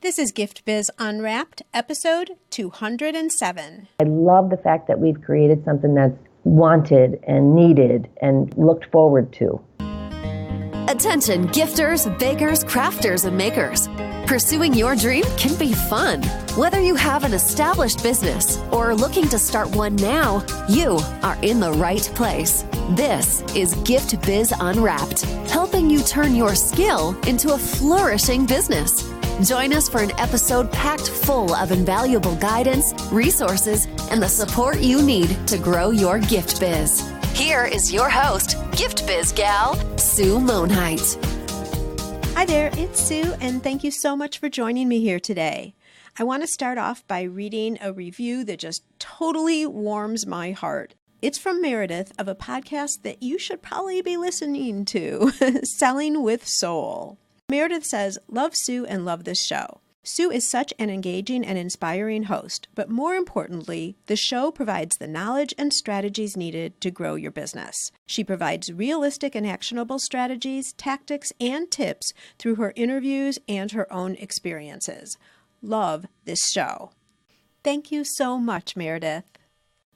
This is Gift Biz Unwrapped, episode 207. I love the fact that we've created something that's wanted and needed and looked forward to. Attention gifters, bakers, crafters, and makers. Pursuing your dream can be fun. Whether you have an established business or are looking to start one now, you are in the right place. This is Gift Biz Unwrapped, helping you turn your skill into a flourishing business. Join us for an episode packed full of invaluable guidance, resources, and the support you need to grow your gift biz. Here is your host, Gift Biz gal, Sue Monheit. Hi there, it's Sue, and thank you so much for joining me here today. I want to start off by reading a review that just totally warms my heart. It's from Meredith of a podcast that you should probably be listening to, Selling with Soul. Meredith says, love Sue and love this show. Sue is such an engaging and inspiring host, but more importantly, the show provides the knowledge and strategies needed to grow your business. She provides realistic and actionable strategies, tactics, and tips through her interviews and her own experiences. Love this show. Thank you so much, Meredith.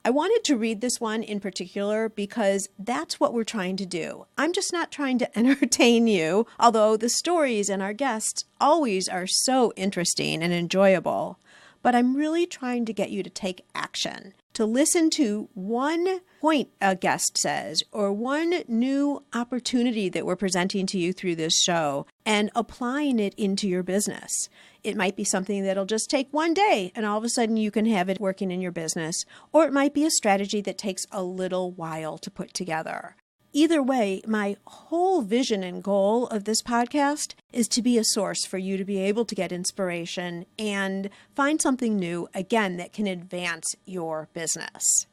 I wanted to read this one in particular because that's what we're trying to do. I'm just not trying to entertain you, although the stories and our guests always are so interesting and enjoyable. But I'm really trying to get you to take action, to listen to one point a guest says, or one new opportunity that we're presenting to you through this show, and applying it into your business. It might be something that'll just take one day and all of a sudden you can have it working in your business. Or it might be a strategy that takes a little while to put together. Either way, my whole vision and goal of this podcast is to be a source for you to be able to get inspiration and find something new, again, that can advance your business.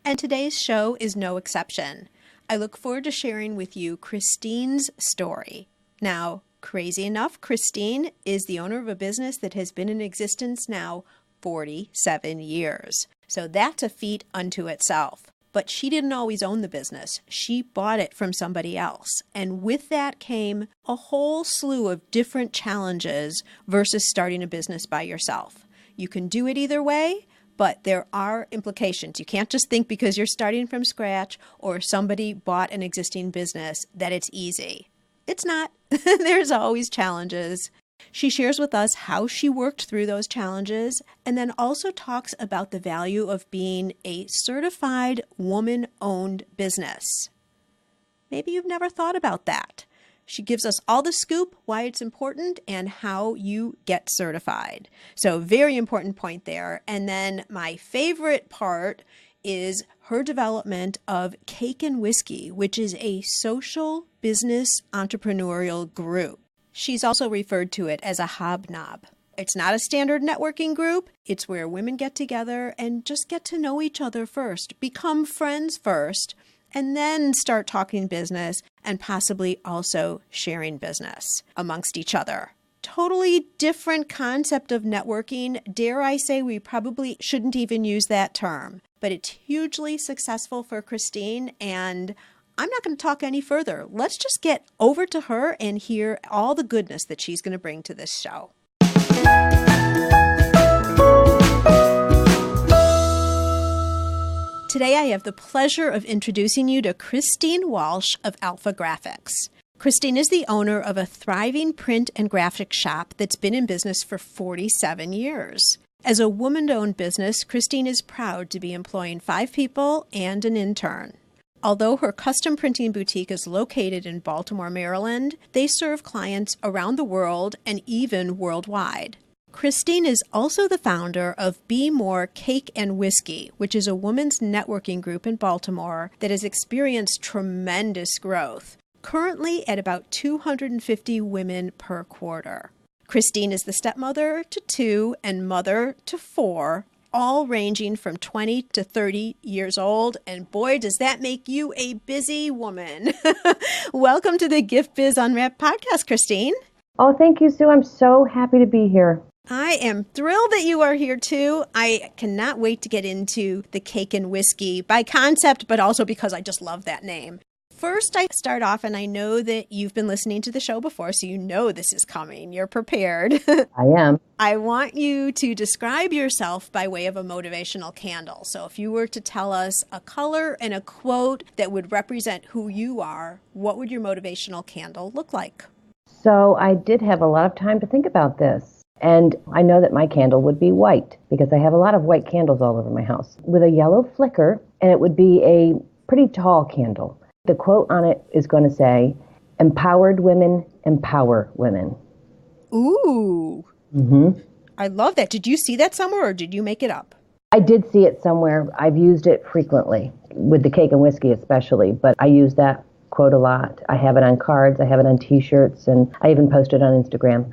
And today's show is no exception. I look forward to sharing with you Christine's story. Now, crazy enough, Christine is the owner of a business that has been in existence now 47 years. So that's a feat unto itself. But she didn't always own the business. She bought it from somebody else. And with that came a whole slew of different challenges versus starting a business by yourself. You can do it either way, but there are implications. You can't just think because you're starting from scratch or somebody bought an existing business that it's easy. It's not. There's always challenges. She shares with us how she worked through those challenges and then also talks about the value of being a certified woman-owned business. Maybe you've never thought about that. She gives us all the scoop, why it's important, and how you get certified. So very important point there. And then my favorite part is her development of Cake and Whiskey, which is a social business entrepreneurial group. She's also referred to it as a hobnob. It's not a standard networking group. It's where women get together and just get to know each other first, become friends first, and then start talking business and possibly also sharing business amongst each other. Totally different concept of networking. Dare I say we probably shouldn't even use that term, but it's hugely successful for Christine, and I'm not going to talk any further. Let's just get over to her and hear all the goodness that she's going to bring to this show. Today I have the pleasure of introducing you to Christine Walsh of Alpha Graphics. Christine is the owner of a thriving print and graphic shop that's been in business for 47 years. As a woman-owned business, Christine is proud to be employing 5 people and an intern. Although her custom printing boutique is located in Baltimore, Maryland, they serve clients around the world and even worldwide. Christine is also the founder of Bmore Cake Whiskey, which is a women's networking group in Baltimore that has experienced tremendous growth, currently at about 250 women per quarter. Christine is the stepmother to 2 and mother to 4, all ranging from 20 to 30 years old. And boy, does that make you a busy woman. Welcome to the Gift Biz Unwrapped podcast, Christine. Oh, thank you, Sue. I'm so happy to be here. I am thrilled that you are here too. I cannot wait to get into the Cake and Whiskey by concept, but also because I just love that name. First, I start off, and I know that you've been listening to the show before, so you know this is coming. You're prepared. I am. I want you to describe yourself by way of a motivational candle. So if you were to tell us a color and a quote that would represent who you are, what would your motivational candle look like? So I did have a lot of time to think about this. And I know that my candle would be white because I have a lot of white candles all over my house with a yellow flicker, and it would be a pretty tall candle. The quote on it is going to say, "Empowered women empower women." Ooh. Mm-hmm. I love that. Did you see that somewhere or did you make it up? I did see it somewhere. I've used it frequently, with the cake and whiskey especially, but I use that quote a lot. I have it on cards, I have it on T-shirts, and I even post it on Instagram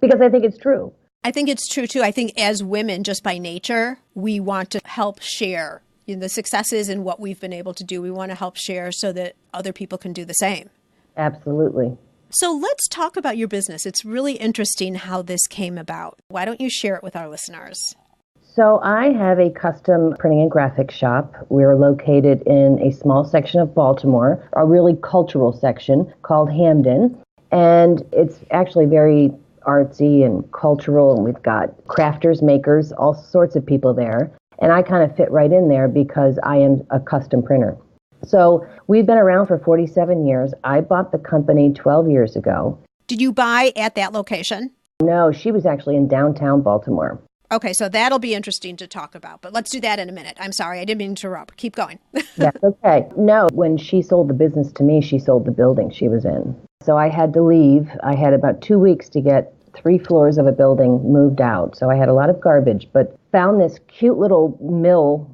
because I think it's true. I think it's true, too. I think as women, just by nature, we want to help share the successes and what we've been able to do. We want to help share so that other people can do the same. Absolutely. So let's talk about your business. It's really interesting how this came about. Why don't you share it with our listeners? So I have a custom printing and graphics shop. We're located in a small section of Baltimore, a really cultural section called Hamden. And it's actually very artsy and cultural. And we've got crafters, makers, all sorts of people there. And I kind of fit right in there because I am a custom printer. So we've been around for 47 years. I bought the company 12 years ago. Did you buy at that location? No, she was actually in downtown Baltimore. Okay, so that'll be interesting to talk about, but let's do that in a minute. I'm sorry, I didn't mean to interrupt. Keep going. That's okay. No, when she sold the business to me, she sold the building she was in. So I had to leave. I had about 2 weeks to get 3 floors of a building moved out. So I had a lot of garbage, but found this cute little mill,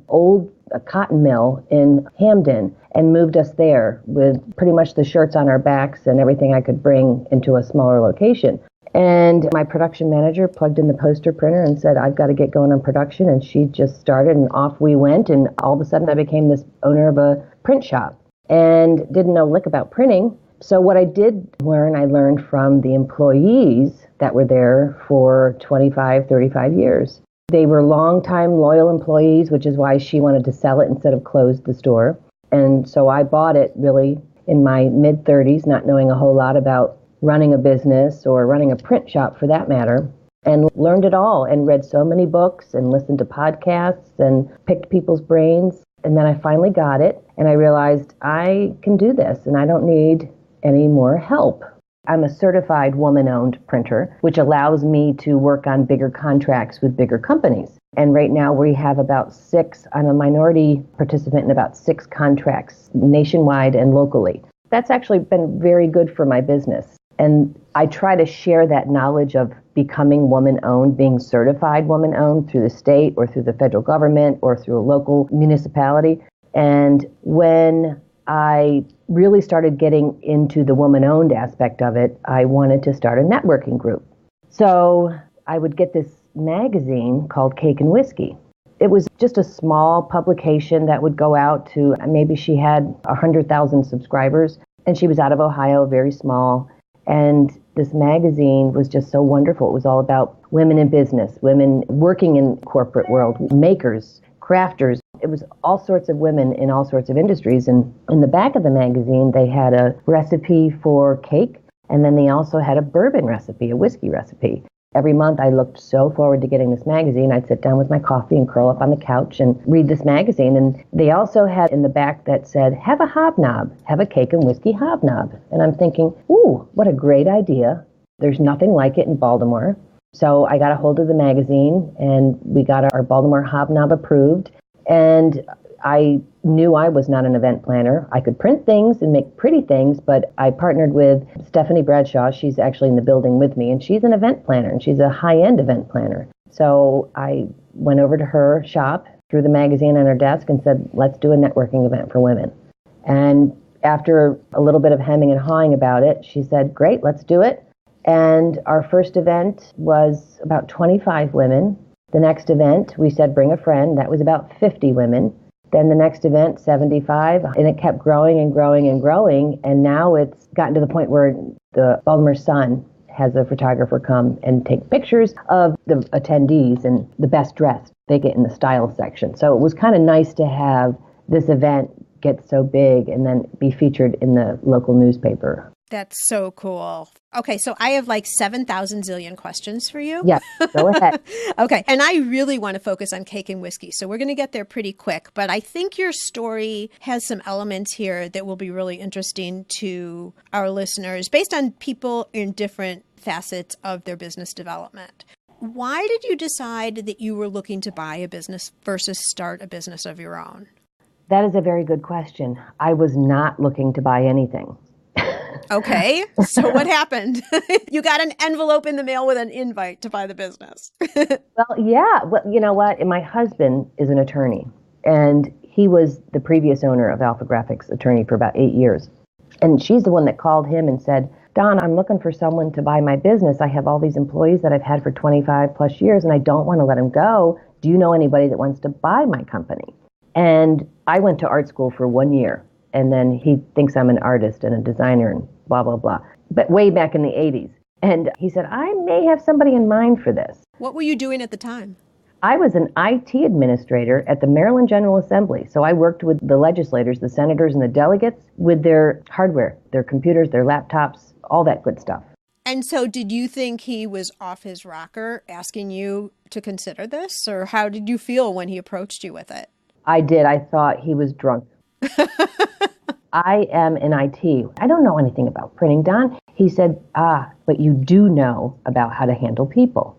a cotton mill in Hamden, and moved us there with pretty much the shirts on our backs and everything I could bring into a smaller location. And my production manager plugged in the poster printer and said, "I've got to get going on production." And she just started, and off we went. And all of a sudden I became this owner of a print shop and didn't know a lick about printing. So what I did learn, I learned from the employees that were there for 25, 35 years. They were longtime loyal employees, which is why she wanted to sell it instead of close the store. And so I bought it really in my mid-30s, not knowing a whole lot about running a business or running a print shop for that matter, and learned it all and read so many books and listened to podcasts and picked people's brains. And then I finally got it and I realized I can do this and I don't need any more help. I'm a certified woman-owned printer, which allows me to work on bigger contracts with bigger companies. And right now we have about 6, I'm a minority participant in about 6 contracts nationwide and locally. That's actually been very good for my business. And I try to share that knowledge of becoming woman-owned, being certified woman-owned through the state or through the federal government or through a local municipality. And when I really started getting into the woman-owned aspect of it, I wanted to start a networking group. So I would get this magazine called Cake and Whiskey. It was just a small publication that would go out to, maybe she had 100,000 subscribers, and she was out of Ohio, very small. And this magazine was just so wonderful. It was all about women in business, women working in corporate world, makers, crafters. It was all sorts of women in all sorts of industries. And in the back of the magazine, they had a recipe for cake, and then they also had a bourbon recipe, a whiskey recipe. Every month, I looked so forward to getting this magazine. I'd sit down with my coffee and curl up on the couch and read this magazine. And they also had in the back that said, "Have a hobnob, have a cake and whiskey hobnob." And I'm thinking, ooh, what a great idea. There's nothing like it in Baltimore. So I got a hold of the magazine and we got our Baltimore hobnob approved. And I knew I was not an event planner. I could print things and make pretty things, but I partnered with Stephanie Bradshaw. She's actually in the building with me, and she's an event planner, and she's a high-end event planner. So I went over to her shop, threw the magazine on her desk, and said, "Let's do a networking event for women." And after a little bit of hemming and hawing about it, she said, "Great, let's do it." And our first event was about 25 women. The next event, we said, "Bring a friend." That was about 50 women. Then the next event, 75, and it kept growing and growing and growing. And now it's gotten to the point where the Baltimore Sun has a photographer come and take pictures of the attendees and the best dressed. They get in the style section. So it was kind of nice to have this event get so big and then be featured in the local newspaper. That's so cool. Okay, so I have like 7,000 zillion questions for you. Yeah, go ahead. Okay, and I really want to focus on cake and whiskey, so we're going to get there pretty quick. But I think your story has some elements here that will be really interesting to our listeners based on people in different facets of their business development. Why did you decide that you were looking to buy a business versus start a business of your own? That is a very good question. I was not looking to buy anything. Okay, so what happened? You got an envelope in the mail with an invite to buy the business. Well, yeah. Well, you know what? My husband is an attorney, and he was the previous owner of Alpha Graphics, attorney for about 8 years. And she's the one that called him and said, Don, I'm looking for someone to buy my business. I have all these employees that I've had for 25 plus years, and I don't want to let them go. Do you know anybody that wants to buy my company? And I went to art school for 1 year. And then he thinks I'm an artist and a designer and blah, blah, blah. But way back in the 80s. And he said, I may have somebody in mind for this. What were you doing at the time? I was an IT administrator at the Maryland General Assembly. So I worked with the legislators, the senators, and the delegates with their hardware, their computers, their laptops, all that good stuff. And so did you think he was off his rocker asking you to consider this? Or how did you feel when he approached you with it? I did. I thought he was drunk. I am in IT. I don't know anything about printing, Don. He said, but you do know about how to handle people.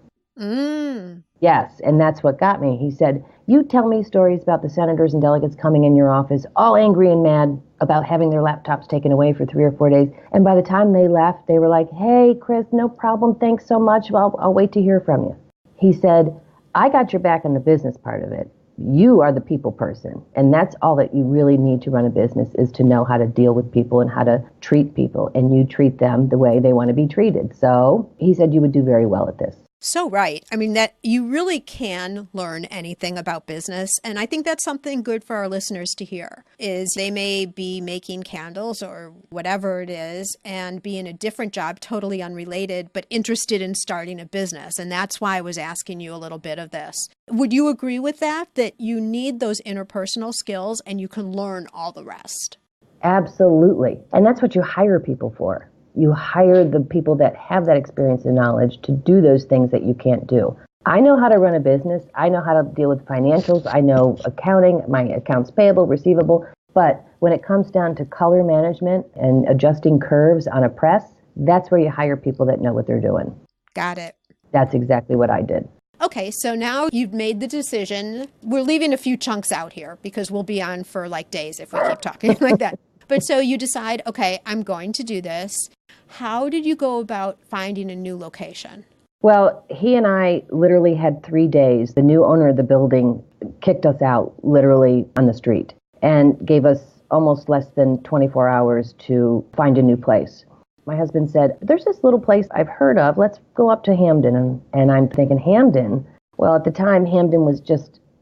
Yes, and that's what got me. He said, you tell me stories about the senators and delegates coming in your office, all angry and mad about having their laptops taken away for 3 or 4 days. And by the time they left, they were like, hey, Chris, no problem. Thanks so much. Well, I'll wait to hear from you. He said, I got your back on the business part of it. You are the people person. And that's all that you really need to run a business, is to know how to deal with people and how to treat people. And you treat them the way they want to be treated. So he said you would do very well at this. So right. I mean, that you really can learn anything about business. And I think that's something good for our listeners to hear, is they may be making candles or whatever it is and be in a different job, totally unrelated, but interested in starting a business. And that's why I was asking you a little bit of this. Would you agree with that you need those interpersonal skills and you can learn all the rest? Absolutely. And that's what you hire people for. You hire the people that have that experience and knowledge to do those things that you can't do. I know how to run a business. I know how to deal with financials. I know accounting, my accounts payable, receivable. But when it comes down to color management and adjusting curves on a press, that's where you hire people that know what they're doing. Got it. That's exactly what I did. Okay, so now you've made the decision. We're leaving a few chunks out here because we'll be on for like days if we keep talking like that. But so you decide, okay, I'm going to do this. How did you go about finding a new location? Well, he and I literally had 3 days. The new owner of the building kicked us out literally on the street and gave us almost less than 24 hours to find a new place. My husband said, there's this little place I've heard of. Let's go up to Hamden. And I'm thinking, Hamden? Well, at the time, Hamden was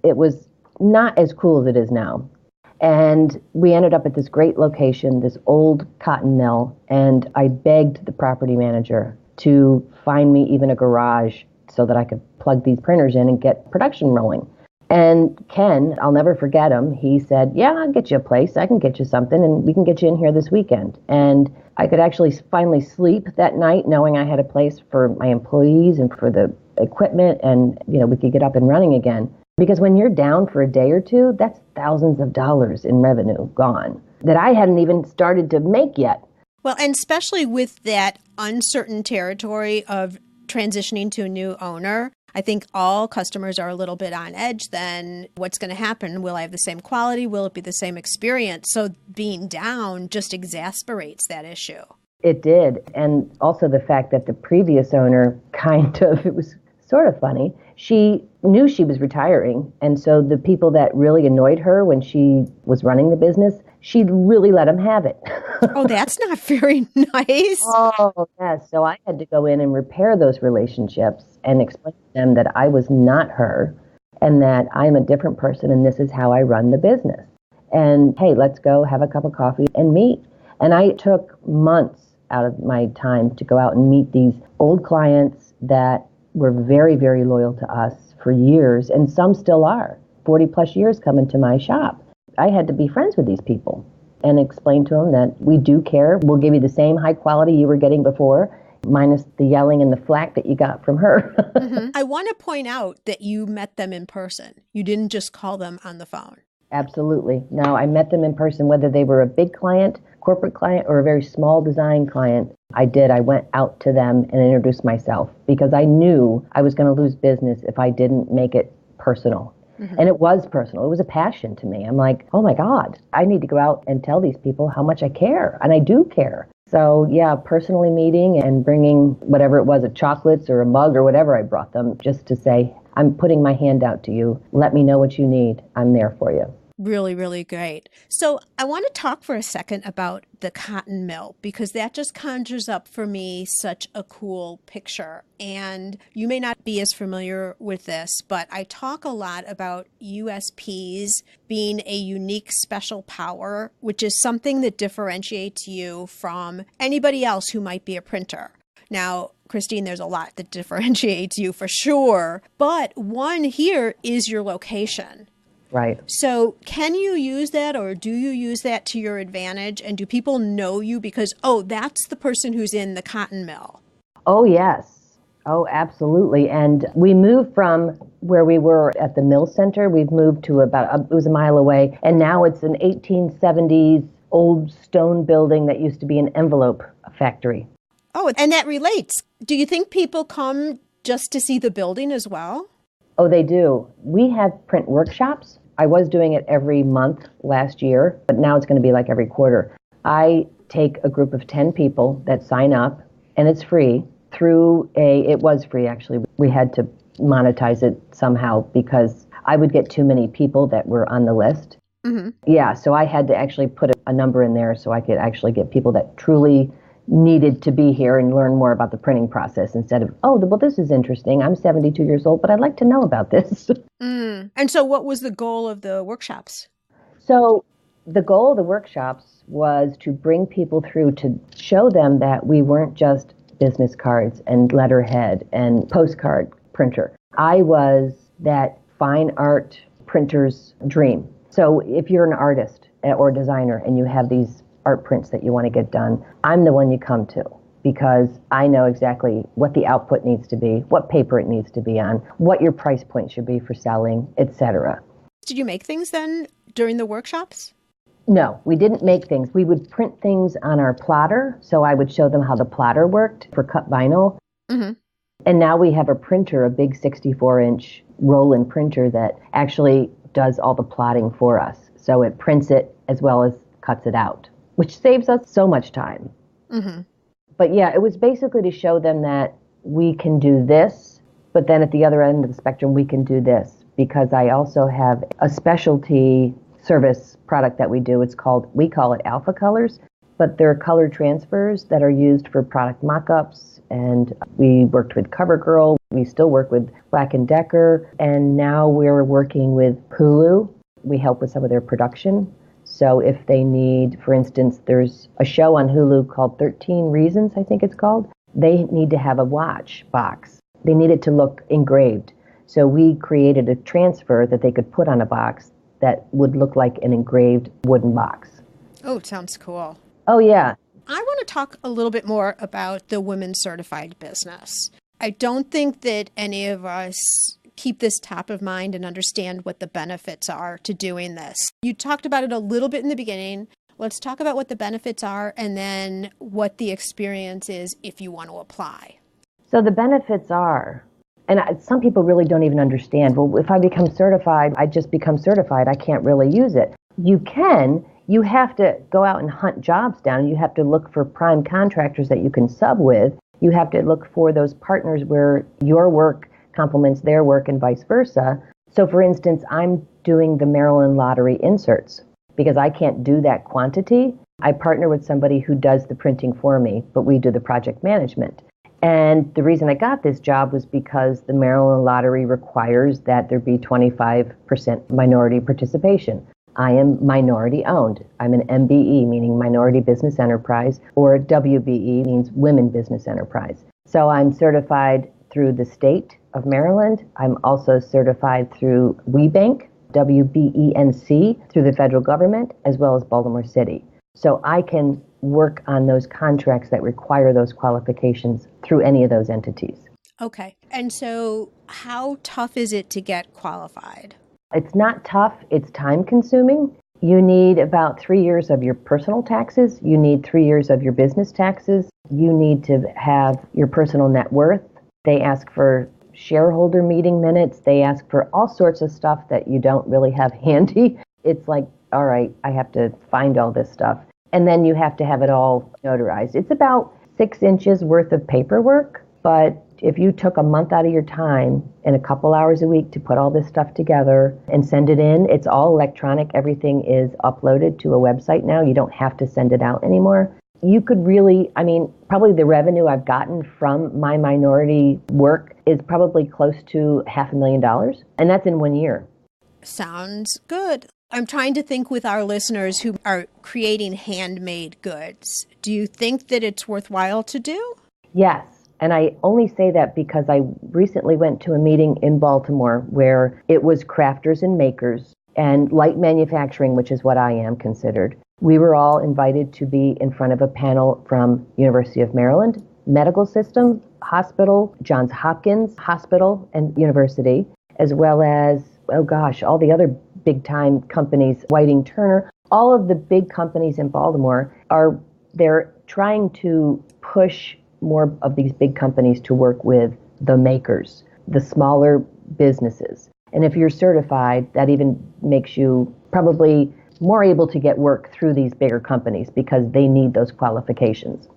it was not as cool as it is now. And we ended up at this great location, this old cotton mill, and I begged the property manager to find me even a garage so that I could plug these printers in and get production rolling. And Ken, I'll never forget him, he said, yeah, I'll get you a place. I can get you something, and we can get you in here this weekend. And I could actually finally sleep that night knowing I had a place for my employees and for the equipment, and we could get up and running again. Because when you're down for a day or two, that's thousands of dollars in revenue gone that I hadn't even started to make yet. Well, and especially with that uncertain territory of transitioning to a new owner, I think all customers are a little bit on edge then. What's going to happen? Will I have the same quality? Will it be the same experience? So being down just exasperates that issue. It did. And also the fact that the previous owner it was sort of funny. She knew she was retiring. And so the people that really annoyed her when she was running the business, she'd really let them have it. Oh, that's not very nice. Oh, yes. So I had to go in and repair those relationships and explain to them that I was not her and that I'm a different person and this is how I run the business. And hey, let's go have a cup of coffee and meet. And I took months out of my time to go out and meet these old clients that were very, very loyal to us for years, and some still are. 40 plus years coming to my shop. I had to be friends with these people and explain to them that we do care. We'll give you the same high quality you were getting before, minus the yelling and the flack that you got from her. I want to point out that you met them in person. You didn't just call them on the phone. Absolutely. No, I met them in person, whether they were a big client, corporate client, or a very small design client. I did. I went out to them and introduced myself because I knew I was going to lose business if I didn't make it personal. And it was personal. It was a passion to me. I'm like, oh my God, I need to go out and tell these people how much I care. And I do care. So yeah, personally meeting and bringing whatever it was, a chocolates or a mug or whatever I brought them, just to say, I'm putting my hand out to you. Let me know what you need. I'm there for you. Really, really great. So I want to talk for a second about the cotton mill, because that just conjures up for me such a cool picture. And you may not be as familiar with this, but I talk a lot about USPs being a unique special power, which is something that differentiates you from anybody else who might be a printer. Now, Christine, there's a lot that differentiates you for sure, but one here is your location. Right. So can you use that, or do you use that to your advantage? And do people know you because, oh, that's the person who's in the cotton mill? Oh, yes. Oh, absolutely. And we moved from where we were at the mill center. We've moved to it was a mile away. And now it's an 1870s old stone building that used to be an envelope factory. Oh, and that relates. Do you think people come just to see the building as well? Oh, they do. We have print workshops. I was doing it every month last year, but now it's going to be like every quarter. I take a group of 10 people that sign up, and it's free it was free actually. We had to monetize it somehow because I would get too many people that were on the list. Yeah, so I had to actually put a number in there so I could actually get people that truly needed to be here and learn more about the printing process instead of, oh, well, this is interesting. I'm 72 years old, but I'd like to know about this. And so what was the goal of the workshops? So the goal of the workshops was to bring people through to show them that we weren't just business cards and letterhead and postcard printer. I was that fine art printer's dream. So if you're an artist or designer and you have these art prints that you want to get done, I'm the one you come to because I know exactly what the output needs to be, what paper it needs to be on, what your price point should be for selling, etc. Did you make things then during the workshops? No, we didn't make things. We would print things on our plotter. So I would show them how the plotter worked for cut vinyl. And now we have a printer, a big 64-inch roll-in printer that actually does all the plotting for us. So it prints it as well as cuts it out, which saves us so much time. But yeah, it was basically to show them that we can do this, but then at the other end of the spectrum, we can do this. Because I also have a specialty service product that we do. We call it Alpha Colors, but they're color transfers that are used for product mock-ups. And we worked with CoverGirl. We still work with Black & Decker. And now we're working with Hulu. We help with some of their production. So if they need, for instance, there's a show on Hulu called 13 Reasons, I think it's called. They need to have a watch box. They need it to look engraved. So we created a transfer that they could put on a box that would look like an engraved wooden box. Oh, it sounds cool. Oh, yeah. I want to talk a little bit more about the women certified business. I don't think that any of us keep this top of mind and understand what the benefits are to doing this. You talked about it a little bit in the beginning. Let's talk about what the benefits are and then what the experience is if you want to apply. So the benefits are, and some people really don't even understand, well, if I become certified, I just become certified. I can't really use it. You can. You have to go out and hunt jobs down. You have to look for prime contractors that you can sub with. You have to look for those partners where your work complements their work and vice versa. So for instance, I'm doing the Maryland Lottery inserts because I can't do that quantity. I partner with somebody who does the printing for me, but we do the project management. And the reason I got this job was because the Maryland Lottery requires that there be 25% minority participation. I am minority owned. I'm an MBE, meaning Minority Business Enterprise, or WBE, means Women Business Enterprise. So I'm certified through the state of Maryland. I'm also certified through WeBank, WBENC through the federal government, as well as Baltimore City. So I can work on those contracts that require those qualifications through any of those entities. Okay. And so how tough is it to get qualified? It's not tough. It's time consuming. You need about 3 years of your personal taxes. You need 3 years of your business taxes. You need to have your personal net worth. They ask for shareholder meeting minutes. They ask for all sorts of stuff that you don't really have handy. It's like, all right, I have to find all this stuff. And then you have to have it all notarized. It's about 6 inches worth of paperwork, but if you took a month out of your time and a couple hours a week to put all this stuff together and send it in, it's all electronic. Everything is uploaded to a website now. You don't have to send it out anymore. You could really, probably the revenue I've gotten from my minority work is probably close to $500,000, and that's in 1 year. Sounds good. I'm trying to think with our listeners who are creating handmade goods. Do you think that it's worthwhile to do? Yes. And I only say that because I recently went to a meeting in Baltimore where it was crafters and makers and light manufacturing, which is what I am considered. We were all invited to be in front of a panel from University of Maryland, Medical System, Hospital, Johns Hopkins Hospital and University, as well as, all the other big time companies, Whiting Turner. All of the big companies in Baltimore they're trying to push more of these big companies to work with the makers, the smaller businesses. And if you're certified, that even makes you probably more able to get work through these bigger companies because they need those qualifications.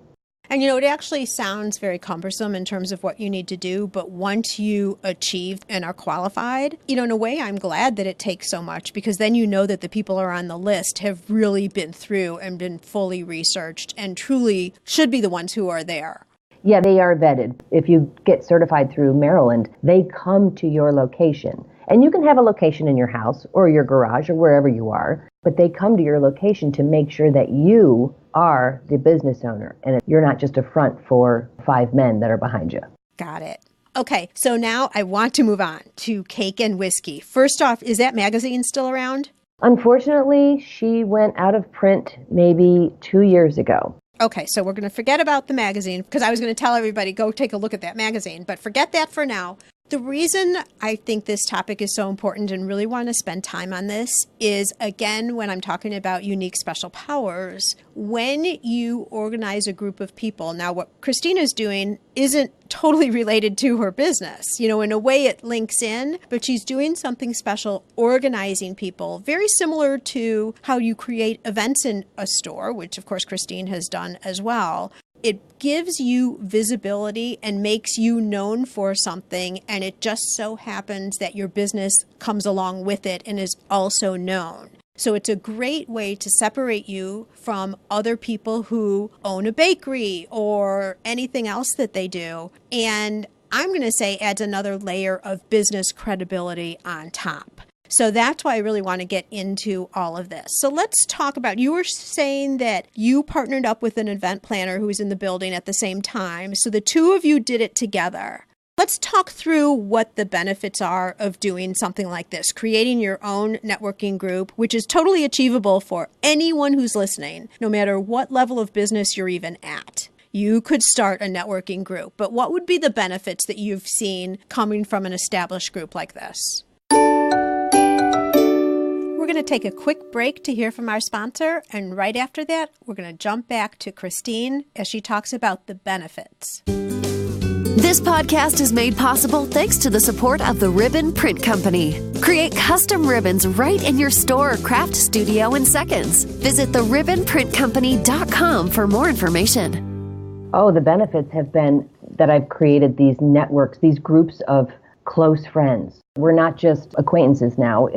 And it actually sounds very cumbersome in terms of what you need to do, but once you achieve and are qualified, in a way, I'm glad that it takes so much because then you know that the people who are on the list have really been through and been fully researched and truly should be the ones who are there. Yeah, they are vetted. If you get certified through Maryland, they come to your location. And you can have a location in your house or your garage or wherever you are, but they come to your location to make sure that you are the business owner and you're not just a front for 5 men that are behind you. Got it. Okay, so now I want to move on to Cake and Whiskey. First off, is that magazine still around? Unfortunately, she went out of print maybe 2 years ago. Okay, so we're going to forget about the magazine because I was going to tell everybody, go take a look at that magazine, but forget that for now. The reason I think this topic is so important and really want to spend time on this is, again, when I'm talking about unique special powers, when you organize a group of people. Now, what Christina's doing isn't totally related to her business. In a way it links in, but she's doing something special, organizing people, very similar to how you create events in a store, which of course Christine has done as well. It gives you visibility and makes you known for something, and it just so happens that your business comes along with it and is also known. So it's a great way to separate you from other people who own a bakery or anything else that they do. And I'm going to say adds another layer of business credibility on top. So that's why I really want to get into all of this. So let's talk about, you were saying that you partnered up with an event planner who was in the building at the same time. So the two of you did it together. Let's talk through what the benefits are of doing something like this, creating your own networking group, which is totally achievable for anyone who's listening, no matter what level of business you're even at. You could start a networking group, but what would be the benefits that you've seen coming from an established group like this? We're going to take a quick break to hear from our sponsor, and right after that, we're going to jump back to Christine as she talks about the benefits. This podcast is made possible thanks to the support of the Ribbon Print Company. Create custom ribbons right in your store or craft studio in seconds. Visit theribbonprintcompany.com for more information. Oh, the benefits have been that I've created these networks, these groups of close friends. We're not just acquaintances now.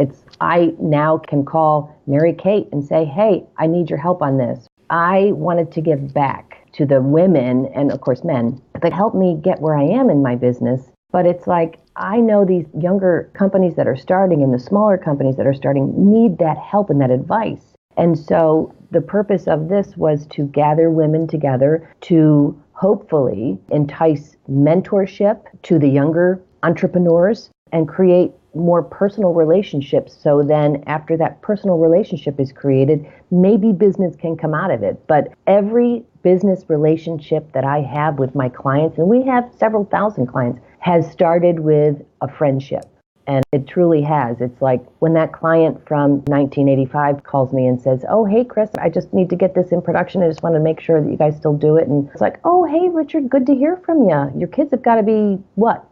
I now can call Mary Kate and say, hey, I need your help on this. I wanted to give back to the women and, of course, men that helped me get where I am in my business. But it's like, I know these younger companies that are starting and the smaller companies that are starting need that help and that advice. And so the purpose of this was to gather women together to hopefully entice mentorship to the younger entrepreneurs and create more personal relationships. So then after that personal relationship is created, maybe business can come out of it. But every business relationship that I have with my clients, and we have several thousand clients, has started with a friendship. And it truly has. It's like when that client from 1985 calls me and says, oh, hey, Chris, I just need to get this in production. I just want to make sure that you guys still do it. And it's like, oh, hey, Richard, good to hear from you. Your kids have got to be what?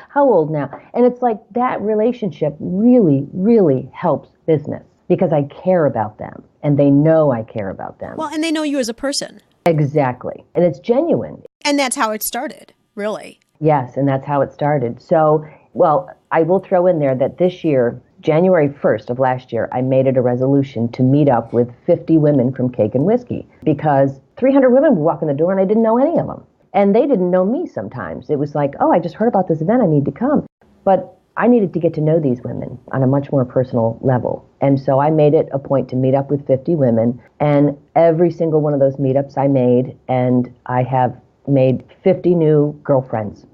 How old now? And it's like that relationship really, really helps business because I care about them and they know I care about them. Well, and they know you as a person. Exactly. And it's genuine. And that's how it started, really. Yes, and that's how it started. So, well, I will throw in there that this year, January 1st of last year, I made it a resolution to meet up with 50 women from Cake and Whiskey because 300 women would walk in the door and I didn't know any of them. And they didn't know me sometimes. It was like, oh, I just heard about this event. I need to come. But I needed to get to know these women on a much more personal level. And so I made it a point to meet up with 50 women. And every single one of those meetups I made, and I have made 50 new girlfriends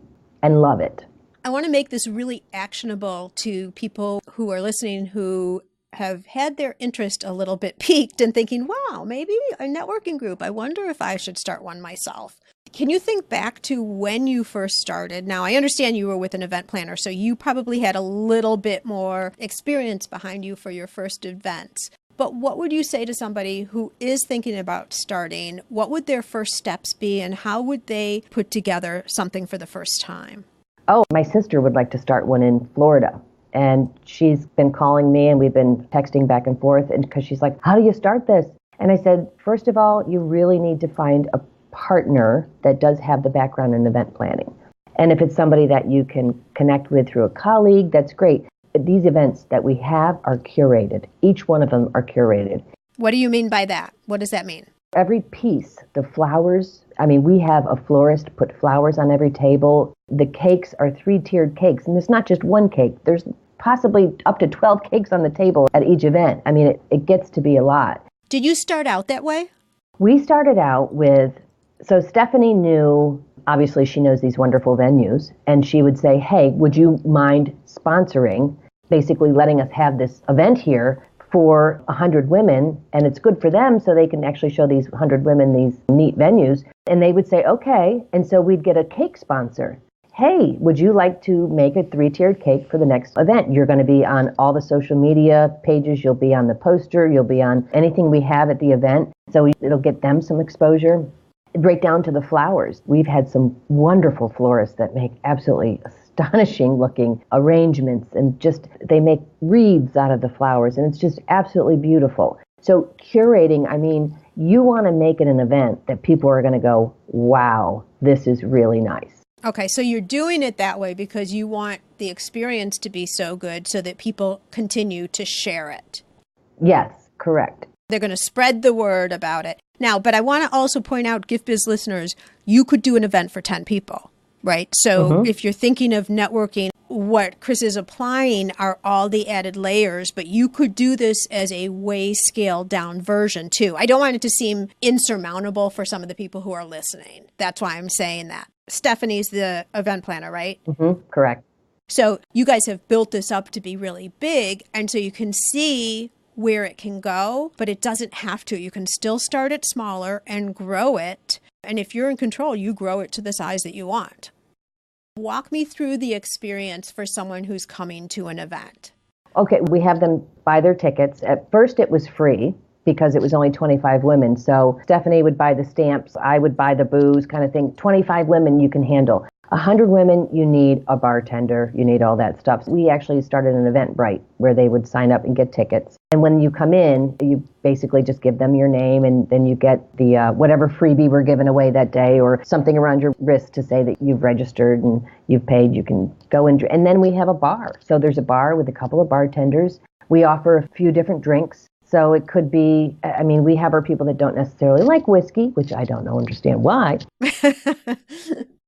and love it. I want to make this really actionable to people who are listening who have had their interest a little bit piqued and thinking, wow, maybe a networking group. I wonder if I should start one myself. Can you think back to when you first started? Now, I understand you were with an event planner, so you probably had a little bit more experience behind you for your first events. But what would you say to somebody who is thinking about starting? What would their first steps be, and how would they put together something for the first time? Oh, my sister would like to start one in Florida. And she's been calling me and we've been texting back and forth and because she's like, how do you start this? And I said, first of all, you really need to find a partner that does have the background in event planning. And if it's somebody that you can connect with through a colleague, that's great. But these events that we have are curated. Each one of them are curated. What do you mean by that? What does that mean? Every piece, the flowers, we have a florist put flowers on every table. The cakes are 3-tiered cakes. And there's not just one cake. There's possibly up to 12 cakes on the table at each event. It gets to be a lot. Did you start out that way? We started out with, so Stephanie knew, obviously she knows these wonderful venues, and she would say, hey, would you mind sponsoring, basically letting us have this event here for 100 women, and it's good for them so they can actually show these 100 women these neat venues. And they would say, okay, and so we'd get a cake sponsor. Hey, would you like to make a 3-tiered cake for the next event? You're going to be on all the social media pages. You'll be on the poster. You'll be on anything we have at the event. So it'll get them some exposure. Right down to the flowers. We've had some wonderful florists that make absolutely astonishing looking arrangements and just they make wreaths out of the flowers and it's just absolutely beautiful. So curating, you want to make it an event that people are going to go, wow, this is really nice. Okay, so you're doing it that way because you want the experience to be so good so that people continue to share it. Yes, correct. They're going to spread the word about it. Now, but I want to also point out, Gift Biz listeners, you could do an event for 10 people, right? So if you're thinking of networking, what Chris is applying are all the added layers, but you could do this as a way scaled down version too. I don't want it to seem insurmountable for some of the people who are listening. That's why I'm saying that. Stephanie's the event planner, right? Correct. So you guys have built this up to be really big, and so you can see where it can go, but it doesn't have to. You can still start it smaller and grow it. And if you're in control, you grow it to the size that you want. Walk me through the experience for someone who's coming to an event. Okay, we have them buy their tickets. At first it was free because it was only 25 women. So Stephanie would buy the stamps, I would buy the booze kind of thing. 25 women you can handle. 100 women, you need a bartender, you need all that stuff. So we actually started an Eventbrite where they would sign up and get tickets. And when you come in, you basically just give them your name and then you get the whatever freebie we're giving away that day or something around your wrist to say that you've registered and you've paid. You can go and then we have a bar. So there's a bar with a couple of bartenders. We offer a few different drinks. So it could be, we have our people that don't necessarily like whiskey, which I don't understand why.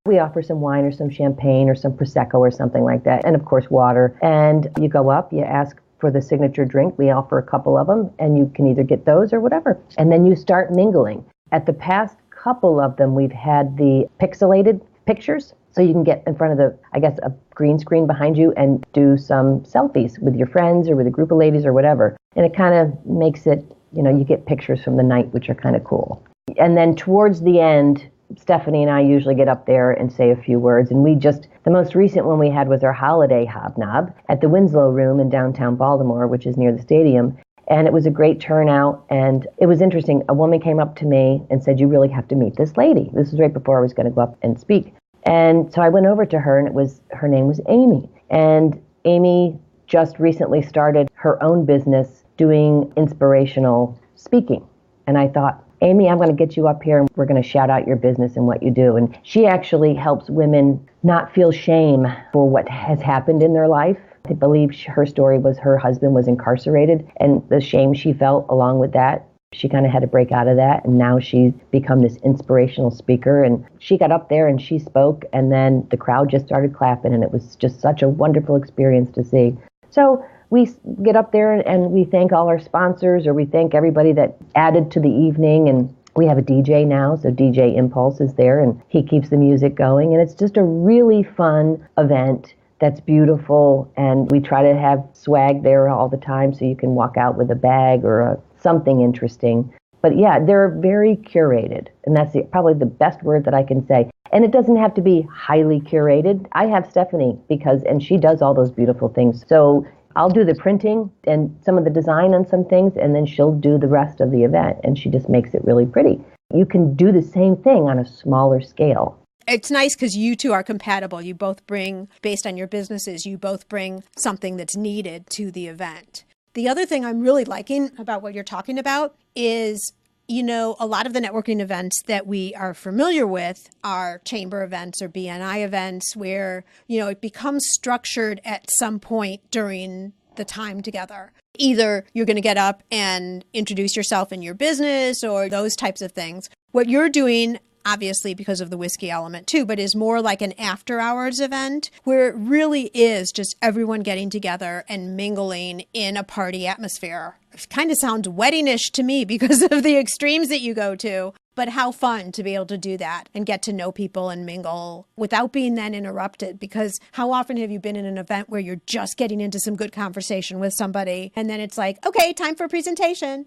We offer some wine or some champagne or some Prosecco or something like that. And of course, water. And you go up, you ask for the signature drink. We offer a couple of them and you can either get those or whatever. And then you start mingling. At the past couple of them, we've had the pixelated pictures. So you can get in front of a green screen behind you and do some selfies with your friends or with a group of ladies or whatever. And it kind of makes it, you get pictures from the night, which are kind of cool. And then towards the end, Stephanie and I usually get up there and say a few words. And the most recent one we had was our holiday hobnob at the Winslow Room in downtown Baltimore, which is near the stadium. And it was a great turnout. And it was interesting. A woman came up to me and said, "You really have to meet this lady." This was right before I was going to go up and speak. And so I went over to her, and her name was Amy. And Amy just recently started her own business doing inspirational speaking. And I thought, "Amy, I'm going to get you up here and we're going to shout out your business and what you do." And she actually helps women not feel shame for what has happened in their life. I believe her story was her husband was incarcerated, and the shame she felt along with that, she kind of had to break out of that. And now she's become this inspirational speaker. And she got up there and she spoke, and then the crowd just started clapping. And it was just such a wonderful experience to see. So we get up there and we thank all our sponsors, or we thank everybody that added to the evening. And we have a DJ now, so DJ Impulse is there, and he keeps the music going. And it's just a really fun event that's beautiful. And we try to have swag there all the time, so you can walk out with a bag or something interesting. But yeah, they're very curated. And that's probably the best word that I can say. And it doesn't have to be highly curated. I have Stephanie and she does all those beautiful things. So I'll do the printing and some of the design on some things, and then she'll do the rest of the event, and she just makes it really pretty. You can do the same thing on a smaller scale. It's nice because you two are compatible. You both bring, based on your businesses, you both bring something that's needed to the event. The other thing I'm really liking about what you're talking about is, a lot of the networking events that we are familiar with are chamber events or BNI events where, it becomes structured at some point during the time together. Either you're going to get up and introduce yourself and your business or those types of things. What you're doing, obviously because of the whiskey element too, but is more like an after hours event where it really is just everyone getting together and mingling in a party atmosphere. It kind of sounds wedding-ish to me because of the extremes that you go to, but how fun to be able to do that and get to know people and mingle without being then interrupted. Because how often have you been in an event where you're just getting into some good conversation with somebody and then it's like, okay, time for a presentation.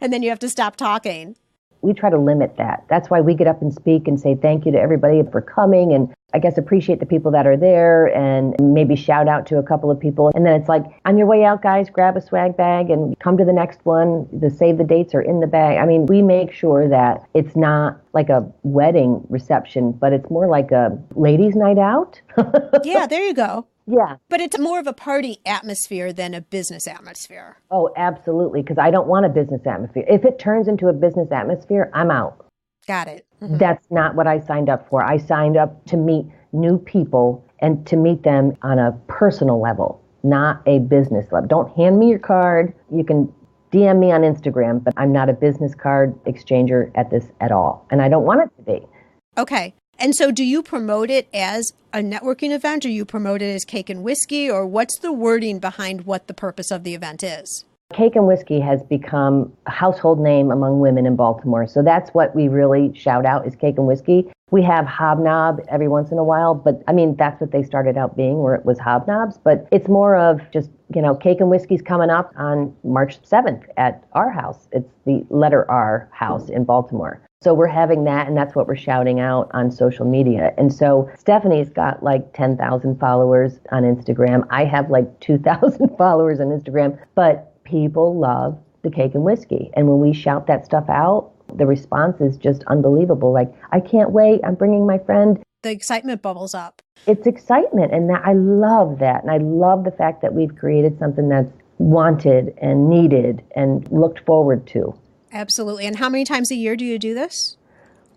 And then you have to stop talking. We try to limit that. That's why we get up and speak and say thank you to everybody for coming, and I guess appreciate the people that are there and maybe shout out to a couple of people. And then it's like, on your way out, guys, grab a swag bag and come to the next one. The save the dates are in the bag. I mean, we make sure that it's not like a wedding reception, but it's more like a ladies' night out. Yeah, there you go. Yeah. But it's more of a party atmosphere than a business atmosphere. Oh, absolutely, because I don't want a business atmosphere. If it turns into a business atmosphere, I'm out. Got it. Mm-hmm. That's not what I signed up for. I signed up to meet new people and to meet them on a personal level, not a business level. Don't hand me your card. You can DM me on Instagram, but I'm not a business card exchanger at all. And I don't want it to be. Okay. And so do you promote it as a networking event, or you promote it as Cake and Whiskey, or what's the wording behind what the purpose of the event is? Cake and Whiskey has become a household name among women in Baltimore. So that's what we really shout out is Cake and Whiskey. We have hobnob every once in a while, but I mean, that's what they started out being, where it was hobnobs. But it's more of just, Cake and Whiskey's coming up on March 7th at our house. It's the letter R house in Baltimore. So we're having that, and that's what we're shouting out on social media. And so Stephanie's got like 10,000 followers on Instagram. I have like 2,000 followers on Instagram, but people love the Cake and Whiskey. And when we shout that stuff out, the response is just unbelievable. Like, I can't wait. I'm bringing my friend. The excitement bubbles up. It's excitement. And I love that. And I love the fact that we've created something that's wanted and needed and looked forward to. Absolutely. And how many times a year do you do this?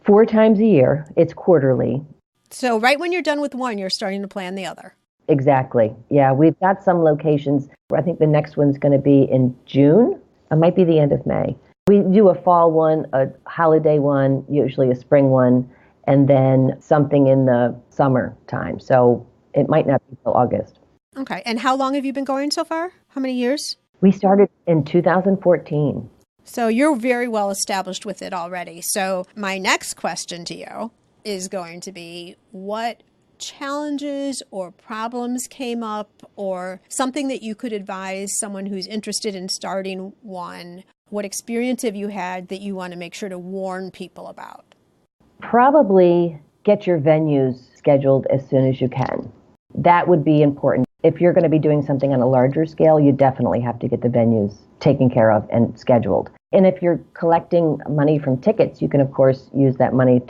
4 times a year. It's quarterly. So right when you're done with one, you're starting to plan the other. Exactly. Yeah, we've got some locations. I think the next one's going to be in June. It might be the end of May. We do a fall one, a holiday one, usually a spring one, and then something in the summer time. So it might not be until August. Okay. And how long have you been going so far? How many years? We started in 2014. So you're very well established with it already. So my next question to you is going to be, what challenges or problems came up, or something that you could advise someone who's interested in starting one? What experience have you had that you want to make sure to warn people about? Probably get your venues scheduled as soon as you can. That would be important. If you're going to be doing something on a larger scale, you definitely have to get the venues taken care of and scheduled. And if you're collecting money from tickets, you can, of course, use that money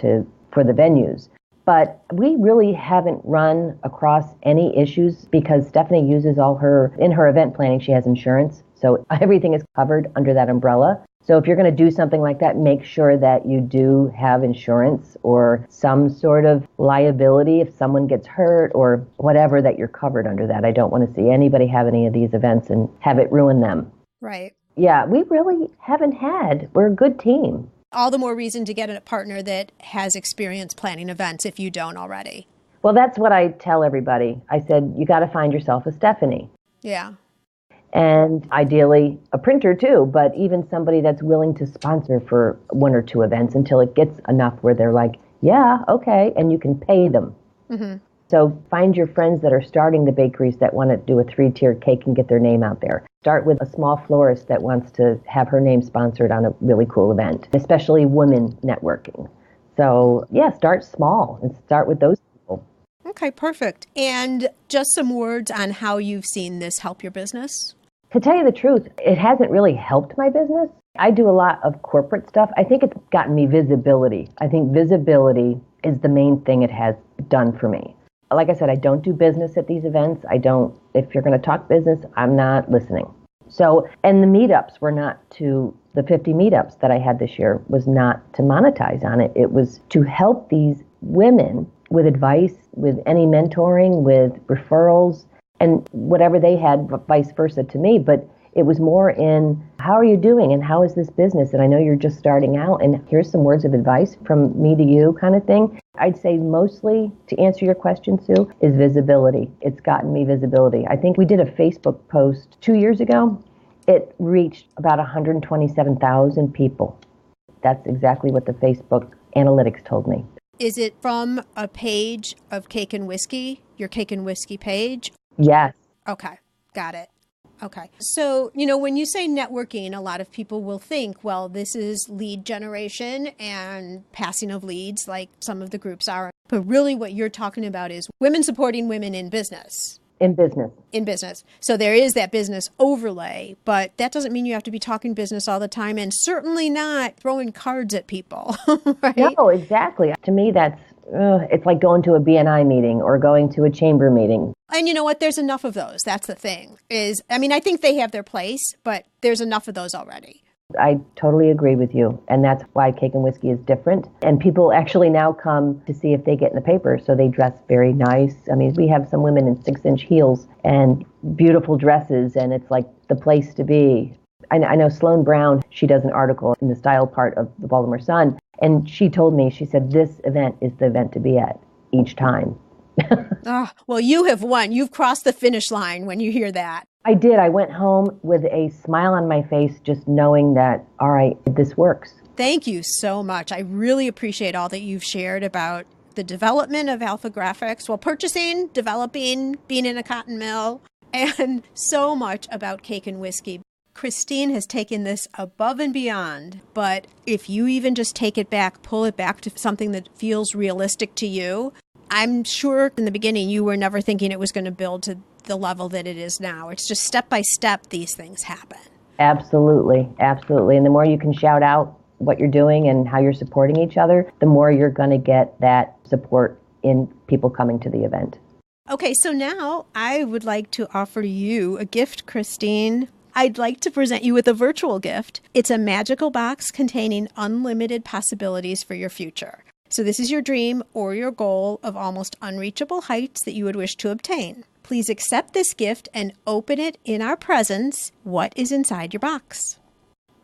for the venues. But we really haven't run across any issues because Stephanie uses in her event planning, she has insurance. So everything is covered under that umbrella. So if you're going to do something like that, make sure that you do have insurance or some sort of liability if someone gets hurt or whatever, that you're covered under that. I don't want to see anybody have any of these events and have it ruin them. Right. Yeah, we really haven't we're a good team. All the more reason to get a partner that has experience planning events if you don't already. Well, that's what I tell everybody. I said, you got to find yourself a Stephanie. Yeah. And ideally a printer too, but even somebody that's willing to sponsor for one or two events until it gets enough where they're like, yeah, okay, and you can pay them. Mm-hmm. So find your friends that are starting the bakeries that want to do a 3-tiered cake and get their name out there. Start with a small florist that wants to have her name sponsored on a really cool event, especially women networking. So yeah, start small and start with those people. Okay, perfect. And just some words on how you've seen this help your business? To tell you the truth, it hasn't really helped my business. I do a lot of corporate stuff. I think it's gotten me visibility. I think visibility is the main thing it has done for me. Like I said, I don't do business at these events. If you're going to talk business, I'm not listening. So, and the meetups were not the 50 meetups that I had this year was not to monetize on it. It was to help these women with advice, with any mentoring, with referrals, and whatever they had, vice versa to me. But it was more in, how are you doing and how is this business? And I know you're just starting out and here's some words of advice from me to you kind of thing. I'd say mostly, to answer your question, Sue, is visibility. It's gotten me visibility. I think we did a Facebook post 2 years ago. It reached about 127,000 people. That's exactly what the Facebook analytics told me. Is it from a page of Cake and Whiskey, your Cake and Whiskey page? Yes. Okay, got it. Okay. So, when you say networking, a lot of people will think, well, this is lead generation and passing of leads like some of the groups are. But really what you're talking about is women supporting women in business. In business. In business. So there is that business overlay, but that doesn't mean you have to be talking business all the time and certainly not throwing cards at people, right? No, exactly. To me, it's like going to a BNI meeting or going to a chamber meeting. And you know what? There's enough of those. That's the thing. I think they have their place, but there's enough of those already. I totally agree with you. And that's why Cake and Whiskey is different. And people actually now come to see if they get in the paper. So they dress very nice. I mean, we have some women in 6-inch heels and beautiful dresses, and it's like the place to be. I know Sloan Brown, she does an article in the style part of the Baltimore Sun. And she told me, she said, this event is the event to be at each time. Well, you have won. You've crossed the finish line when you hear that. I did. I went home with a smile on my face, just knowing that, all right, this works. Thank you so much. I really appreciate all that you've shared about the development of Alpha Graphics, purchasing, developing, being in a cotton mill, and so much about Cake and Whiskey. Christine has taken this above and beyond, but if you even just take it back, pull it back to something that feels realistic to you, I'm sure in the beginning you were never thinking it was going to build to the level that it is now. It's just step by step these things happen. Absolutely. Absolutely. And the more you can shout out what you're doing and how you're supporting each other, the more you're going to get that support in people coming to the event. Okay, so now I would like to offer you a gift, Christine. I'd like to present you with a virtual gift. It's a magical box containing unlimited possibilities for your future. So this is your dream or your goal of almost unreachable heights that you would wish to obtain. Please accept this gift and open it in our presence. What is inside your box?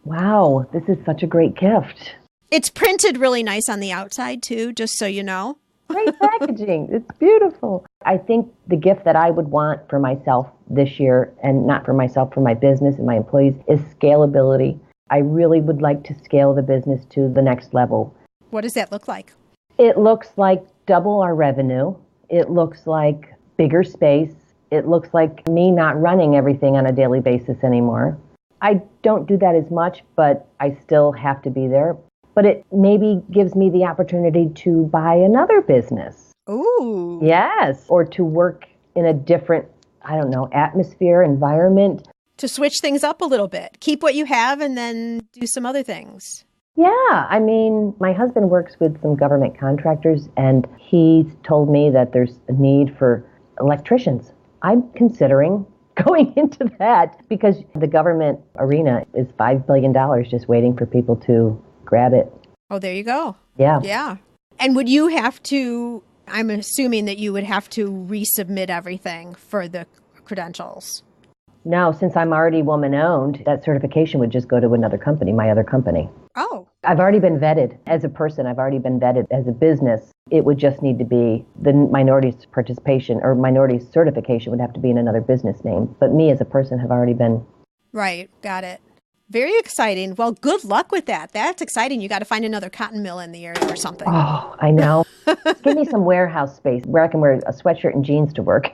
Wow, this is such a great gift. It's printed really nice on the outside too, just so you know. Great packaging. It's beautiful. I think the gift that I would want for myself this year, and not for myself, for my business and my employees, is scalability. I really would like to scale the business to the next level. What does that look like? It looks like double our revenue It looks like bigger space. It looks like me not running everything on a daily basis anymore. I don't do that as much, but I still have to be there. But it maybe gives me the opportunity to buy another business. Ooh. Yes. Or to work in a different, atmosphere, environment. To switch things up a little bit. Keep what you have and then do some other things. Yeah. My husband works with some government contractors, and he's told me that there's a need for electricians. I'm considering going into that because the government arena is $5 billion just waiting for people to grab it. Oh, there you go. Yeah. Yeah. And would you have to, I'm assuming that you would have to resubmit everything for the credentials. No, since I'm already woman-owned, that certification would just go to another company, my other company. Oh. I've already been vetted as a person. I've already been vetted as a business. It would just need to be the minority participation or minority certification would have to be in another business name. But me as a person have already been. Right. Got it. Very exciting. Well, good luck with that. That's exciting. You got to find another cotton mill in the area or something. Oh, I know. Give me some warehouse space where I can wear a sweatshirt and jeans to work.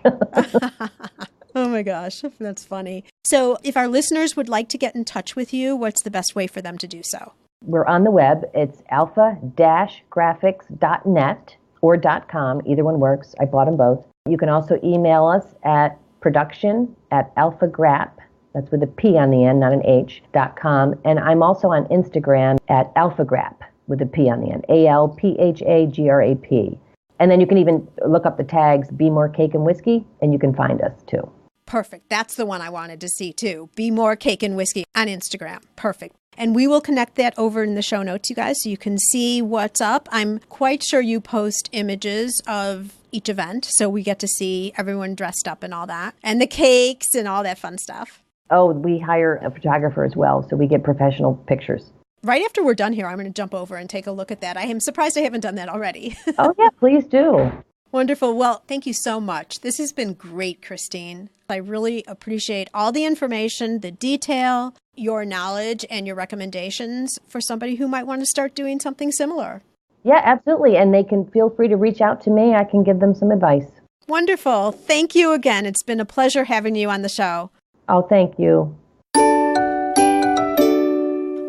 Oh my gosh, that's funny. So if our listeners would like to get in touch with you, what's the best way for them to do so? We're on the web. It's alpha-graphics.net or .com. Either one works. I bought them both. You can also email us at production@alphagrap. That's with a P on the end, not an H, .com. And I'm also on Instagram at alphagrap with a P on the end, ALPHAGRAP. And then you can even look up the tags Bmore Cake and Whiskey, and you can find us too. Perfect. That's the one I wanted to see too. Bmore Cake and Whiskey on Instagram. Perfect. And we will connect that over in the show notes, you guys, so you can see what's up. I'm quite sure you post images of each event, so we get to see everyone dressed up and all that, and the cakes and all that fun stuff. Oh, we hire a photographer as well, so we get professional pictures. Right after we're done here, I'm going to jump over and take a look at that. I am surprised I haven't done that already. Oh, yeah, please do. Wonderful. Well, thank you so much. This has been great, Christine. I really appreciate all the information, the detail, your knowledge, and your recommendations for somebody who might want to start doing something similar. Yeah, absolutely. And they can feel free to reach out to me. I can give them some advice. Wonderful. Thank you again. It's been a pleasure having you on the show. Oh, thank you.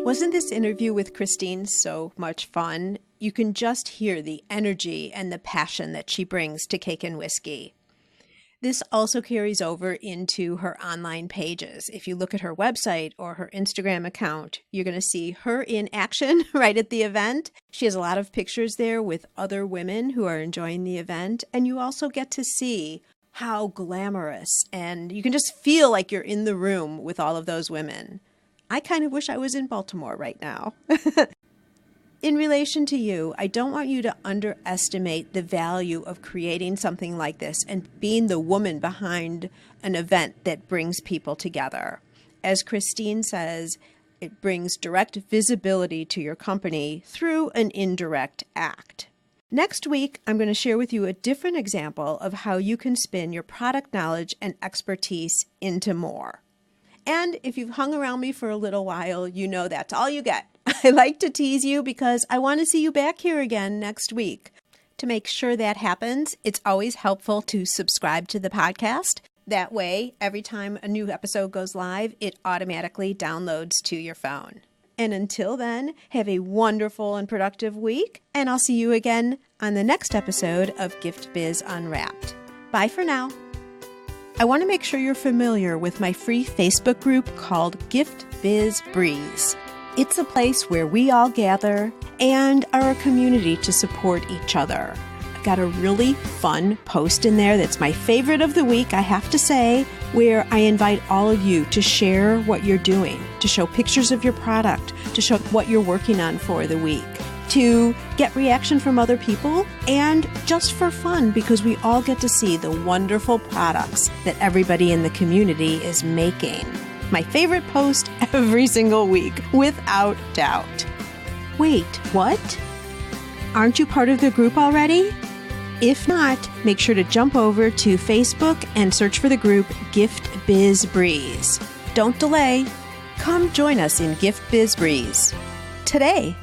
Wasn't this interview with Christine so much fun? You can just hear the energy and the passion that she brings to Cake and Whiskey. This also carries over into her online pages. If you look at her website or her Instagram account, you're going to see her in action right at the event. She has a lot of pictures there with other women who are enjoying the event, and you also get to see how glamorous, and you can just feel like you're in the room with all of those women. I kind of wish I was in Baltimore right now. In relation to you, I don't want you to underestimate the value of creating something like this and being the woman behind an event that brings people together. As Christine says, it brings direct visibility to your company through an indirect act. Next week, I'm going to share with you a different example of how you can spin your product knowledge and expertise into more. And if you've hung around me for a little while, you know that's all you get. I like to tease you because I want to see you back here again next week. To make sure that happens, it's always helpful to subscribe to the podcast. That way, every time a new episode goes live, it automatically downloads to your phone. And until then, have a wonderful and productive week, and I'll see you again on the next episode of Gift Biz Unwrapped. Bye for now. I want to make sure you're familiar with my free Facebook group called Gift Biz Breeze. It's a place where we all gather and are a community to support each other. I've got a really fun post in there that's my favorite of the week, I have to say, where I invite all of you to share what you're doing, to show pictures of your product, to show what you're working on for the week, to get reaction from other people, and just for fun because we all get to see the wonderful products that everybody in the community is making. My favorite post every single week, without doubt. Wait, what? Aren't you part of the group already? If not, make sure to jump over to Facebook and search for the group Gift Biz Breeze. Don't delay. Come join us in Gift Biz Breeze today.